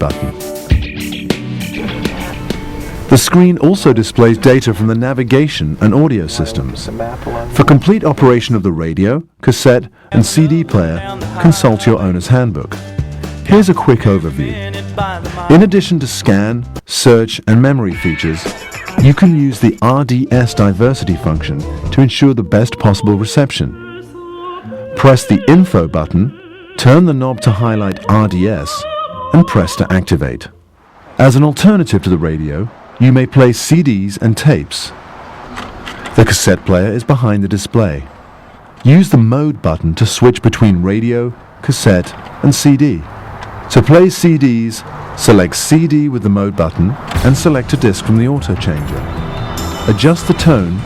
button. The screen also displays data from the navigation and audio systems. For complete operation of the radio, cassette, and CD player, consult your owner's handbook. Here's a quick overview. In addition to scan, search, and memory features, you can use the RDS diversity function to ensure the best possible reception. Press the Info button, turn the knob to highlight RDS, and press to activate. As an alternative to the radio, you may play CDs and tapes. The cassette player is behind the display. Use the Mode button to switch between radio, cassette, and CD. To play CDs, select CD with the Mode button and select a disc from the auto changer. Adjust the tone,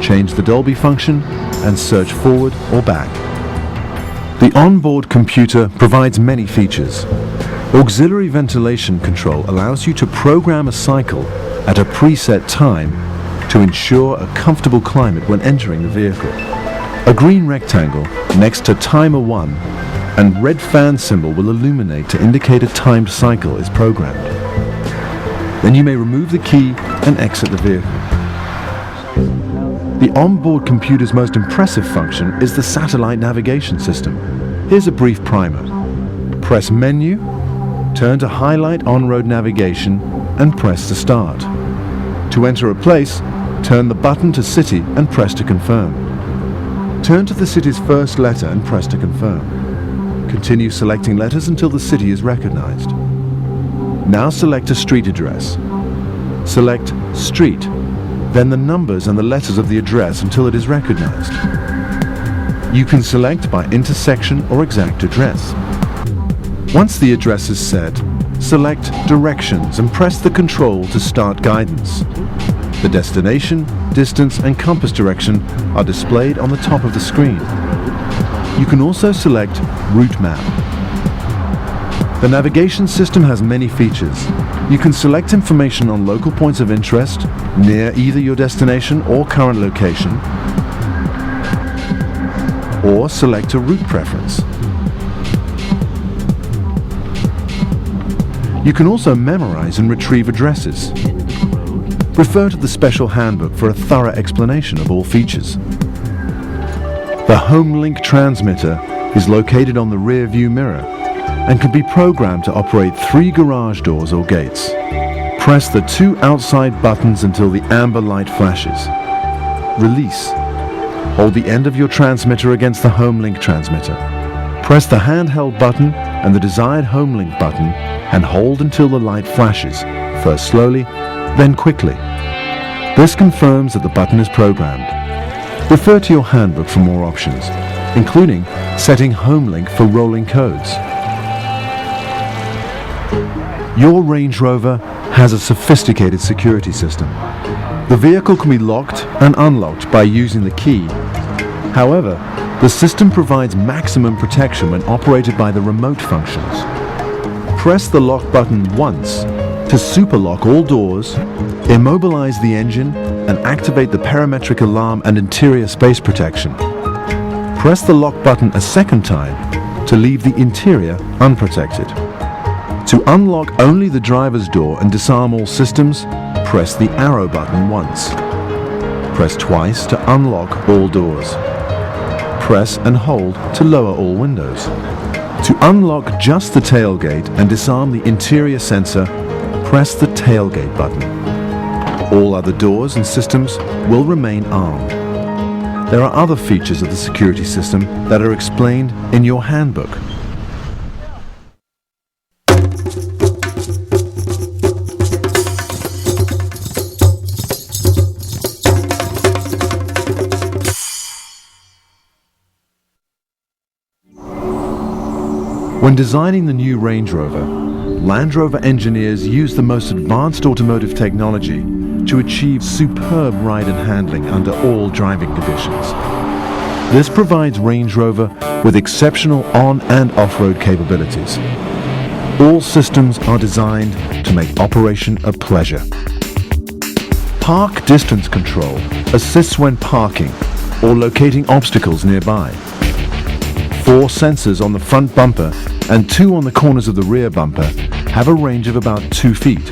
change the Dolby function, and search forward or back. The onboard computer provides many features. Auxiliary ventilation control allows you to program a cycle at a preset time to ensure a comfortable climate when entering the vehicle. A green rectangle next to Timer 1 and red fan symbol will illuminate to indicate a timed cycle is programmed. Then you may remove the key and exit the vehicle. The onboard computer's most impressive function is the satellite navigation system. Here's a brief primer. Press Menu, turn to highlight on-road navigation, and press to start. To enter a place, turn the button to City and press to confirm. Turn to the city's first letter and press to confirm. Continue selecting letters until the city is recognized. Now select a street address. Select Street, then the numbers and the letters of the address until it is recognized. You can select by intersection or exact address. Once the address is set, select Directions and press the control to start guidance. The destination, distance, and compass direction are displayed on the top of the screen. You can also select Route Map. The navigation system has many features. You can select information on local points of interest near either your destination or current location, or select a route preference. You can also memorize and retrieve addresses. Refer to the special handbook for a thorough explanation of all features. The HomeLink transmitter is located on the rear view mirror and can be programmed to operate 3 garage doors or gates. Press the 2 outside buttons until the amber light flashes. Release. Hold the end of your transmitter against the HomeLink transmitter. Press the handheld button and the desired HomeLink button and hold until the light flashes, first slowly, then quickly. This confirms that the button is programmed. Refer to your handbook for more options, including setting HomeLink for rolling codes. Your Range Rover has a sophisticated security system. The vehicle can be locked and unlocked by using the key. However, the system provides maximum protection when operated by the remote functions. Press the lock button once to superlock all doors, immobilize the engine, and activate the parametric alarm and interior space protection. Press the lock button a second time to leave the interior unprotected. To unlock only the driver's door and disarm all systems, press the arrow button once. Press twice to unlock all doors. Press and hold to lower all windows. To unlock just the tailgate and disarm the interior sensor, press the tailgate button. All other doors and systems will remain armed. There are other features of the security system that are explained in your handbook. When designing the new Range Rover, Land Rover engineers used the most advanced automotive technology to achieve superb ride and handling under all driving conditions. This provides Range Rover with exceptional on- and off-road capabilities. All systems are designed to make operation a pleasure. Park distance control assists when parking or locating obstacles nearby. 4 sensors on the front bumper and 2 on the corners of the rear bumper have a range of about 2 feet.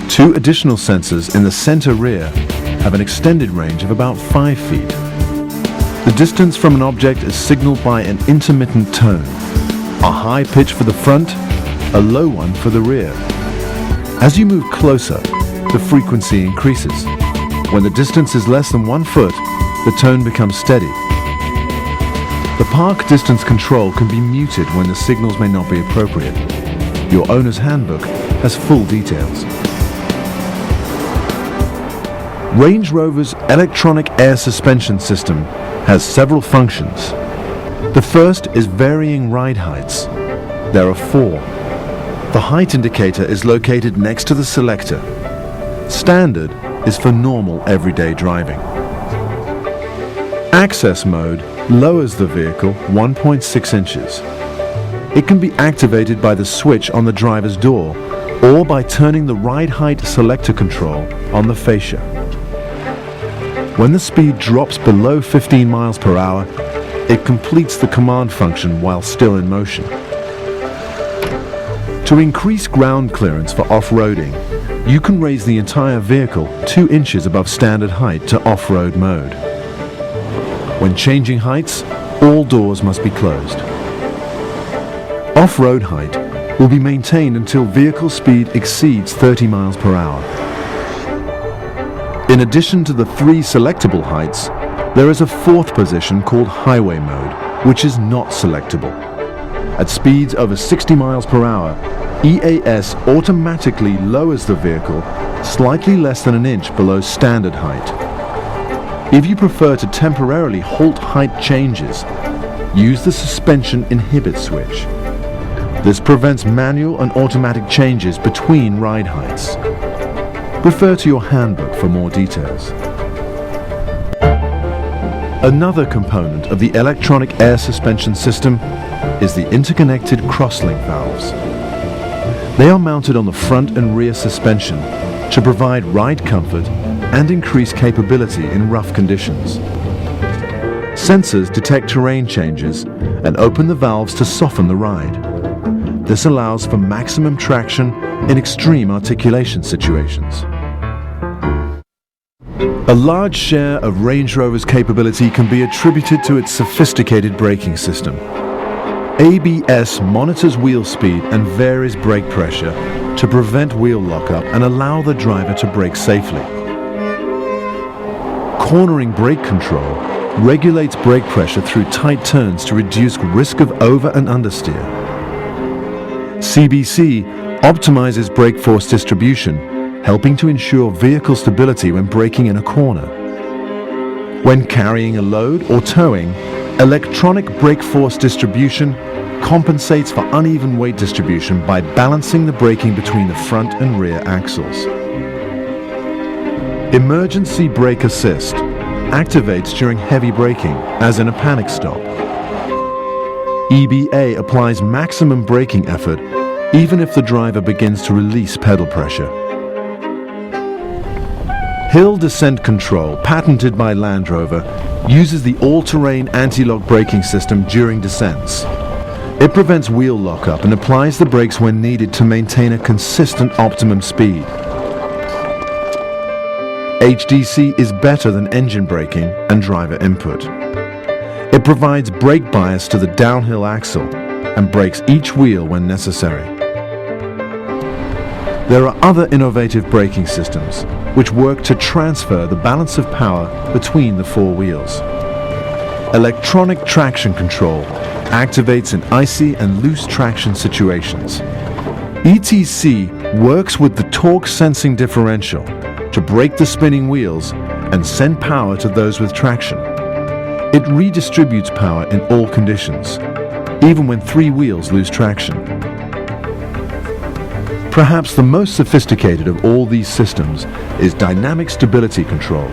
2 additional sensors in the center rear have an extended range of about 5 feet. The distance from an object is signaled by an intermittent tone, a high pitch for the front, a low one for the rear. As you move closer, the frequency increases. When the distance is less than 1 foot, the tone becomes steady. The park distance control can be muted when the signals may not be appropriate. Your owner's handbook has full details. Range Rover's electronic air suspension system has several functions. The first is varying ride heights. There are 4. The height indicator is located next to the selector. Standard is for normal everyday driving. Access mode lowers the vehicle 1.6 inches. It can be activated by the switch on the driver's door or by turning the ride height selector control on the fascia. When the speed drops below 15 miles per hour, it completes the command function while still in motion. To increase ground clearance for off-roading, you can raise the entire vehicle 2 inches above standard height to off-road mode. When changing heights, all doors must be closed. Off-road height will be maintained until vehicle speed exceeds 30 miles per hour. In addition to the 3 selectable heights, there is a 4th position called highway mode, which is not selectable. At speeds over 60 miles per hour, EAS automatically lowers the vehicle slightly less than an inch below standard height. If you prefer to temporarily halt height changes, use the suspension inhibit switch. This prevents manual and automatic changes between ride heights. Refer to your handbook for more details. Another component of the electronic air suspension system is the interconnected crosslink valves. They are mounted on the front and rear suspension to provide ride comfort and increase capability in rough conditions. Sensors detect terrain changes and open the valves to soften the ride. This allows for maximum traction in extreme articulation situations. A large share of Range Rover's capability can be attributed to its sophisticated braking system. ABS monitors wheel speed and varies brake pressure to prevent wheel lockup and allow the driver to brake safely. Cornering brake control regulates brake pressure through tight turns to reduce risk of over and understeer. CBC optimizes brake force distribution, helping to ensure vehicle stability when braking in a corner. When carrying a load or towing, electronic brake force distribution compensates for uneven weight distribution by balancing the braking between the front and rear axles. Emergency brake assist activates during heavy braking, as in a panic stop. EBA applies maximum braking effort even if the driver begins to release pedal pressure. Hill descent control, patented by Land Rover, uses the all-terrain anti-lock braking system during descents. It prevents wheel lockup and applies the brakes when needed to maintain a consistent optimum speed. HDC is better than engine braking and driver input. It provides brake bias to the downhill axle and brakes each wheel when necessary. There are other innovative braking systems which work to transfer the balance of power between the 4 wheels. Electronic traction control activates in icy and loose traction situations. ETC works with the torque sensing differential to brake the spinning wheels and send power to those with traction. It redistributes power in all conditions, even when 3 wheels lose traction. Perhaps the most sophisticated of all these systems is dynamic stability control.